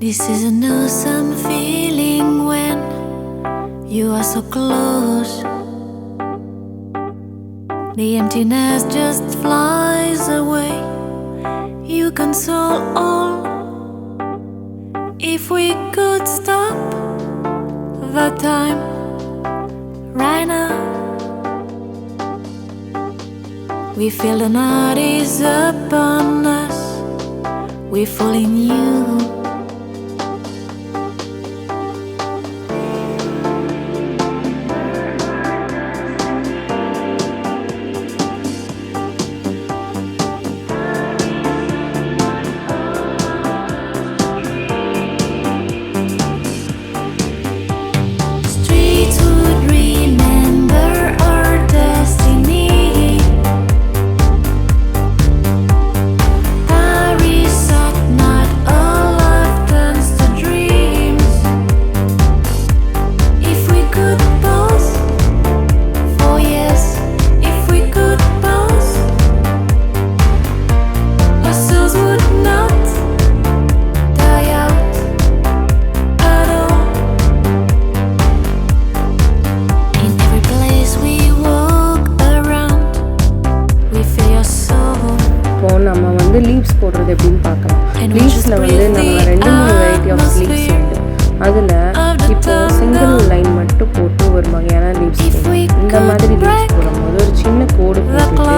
This is an awesome feeling when you are so close. The emptiness just flies away. You console all. If we could stop the time right now, we feel the night is upon us. We fall in you. நம்ம வந்து leaves போடுறது எப்படின்னு பார்க்கலாம். லீவ்ஸில் வந்து நம்ம 2-3 variety of leaves உண்டு. அதில் இப்போ சிங்கிள் லைன் மட்டும் போட்டு ஒரு வகையான லீவ்ஸ் போடும். இந்த மாதிரி லீவ்ஸ் போடும்போது ஒரு சின்ன கோடு போட்டுட்டு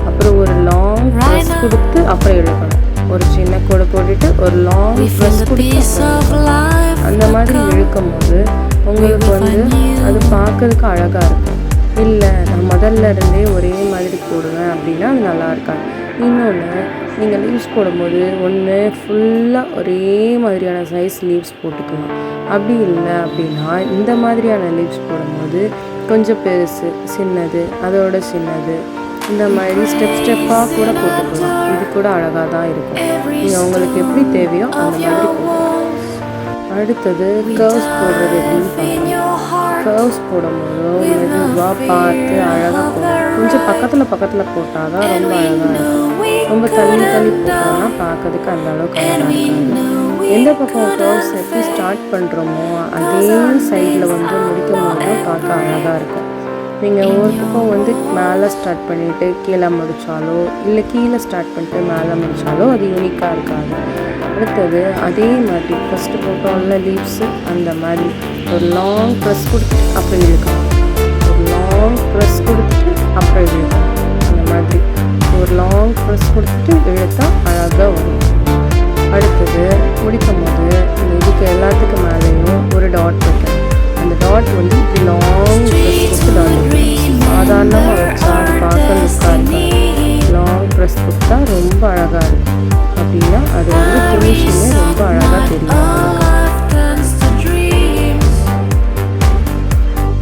அப்புறம் ஒரு லாங் ப்ரெஸ் கொடுத்து அப்புறம் இழுக்கணும். ஒரு சின்ன கோடு போட்டுட்டு ஒரு லாங் ப்ரெஸ் கொடுத்து அந்த மாதிரி இழுக்கும் போது உங்களுக்கு வந்து அது பார்க்கறதுக்கு அழகாக இருக்கும். இல்லை நான் முதல்ல இருந்தே ஒரே மாதிரி போடுவேன் அப்படின்னா அது நல்லா இருக்காது. இன்னொன்று, நீங்கள் லீவ்ஸ் போடும்போது ஒன்று ஃபுல்லாக ஒரே மாதிரியான சைஸ் லீவ்ஸ் போட்டுக்கலாம். அப்படி இல்லை அப்படின்னா இந்த மாதிரியான லீவ்ஸ் போடும்போது கொஞ்சம் பெருசு, சின்னது, அதோட சின்னது, இந்த மாதிரி ஸ்டெப்பாக கூட போட்டுக்கலாம். இது கூட அழகாக தான் இருக்கும். நீங்கள் உங்களுக்கு எப்படி தேவையோ அந்த மாதிரி போட்டுக்கலாம். அடுத்தது கர்வ்ஸ் போடுறது எப்படின்னு பார்க்கலாம். கர்வ்ஸ் போடும்போது மெதுவாக பார்த்து அழகாக போடணும். கொஞ்சம் பக்கத்தில் போட்டால் தான் ரொம்ப அழகாக இருக்கும். ரொம்ப தள்ளி போட்டோம்னா பார்க்கறதுக்கு அந்த அளவுக்கு அழகாக இருக்காது. எந்த பக்கம் கர்வ்ஸ் எப்படி ஸ்டார்ட் பண்ணுறோமோ அதே சைடில் வந்து முடிக்கும் போது பார்க்க அழகாக இருக்கும். நீங்கள் ஒரு பக்கம் வந்து மேலே ஸ்டார்ட் பண்ணிவிட்டு கீழே முடித்தாலோ இல்லை கீழே ஸ்டார்ட் பண்ணிட்டு மேலே முடித்தாலோ அது யூனிக்காக இருக்காது. அடுத்தது அதே மாதிரி ஃபஸ்ட்டு போட்டோம்ல லீவ்ஸு அந்த மாதிரி ஒரு லாங் ப்ரெஸ் கொடுத்துட்டு அப்புறம் இழுக்கணும். ஒரு லாங் ப்ரெஸ் கொடுத்துட்டு அப்புறம் இழுக்கணும். அந்த மாதிரி ஒரு லாங் ப்ரெஸ் கொடுத்துட்டு இழுத்தா அழகாக வரும். அடுத்தது முடிக்கும் போது இதுக்கு எல்லாத்துக்கும் மேலேயும் ஒரு டாட் வைக்கணும். அந்த டாட் வந்து இப்படி லாங் ப்ரெஸ் கொடுத்து டாட் சாதாரணமாக வச்சா பார்க்க லுக்காக இருக்காது. லாங் ப்ரெஸ் கொடுத்தா ரொம்ப அழகாக இருக்கும். அப்படின்னா அது வந்து ஃபினிஷிங்கே ரொம்ப அழகாக தெரியும்.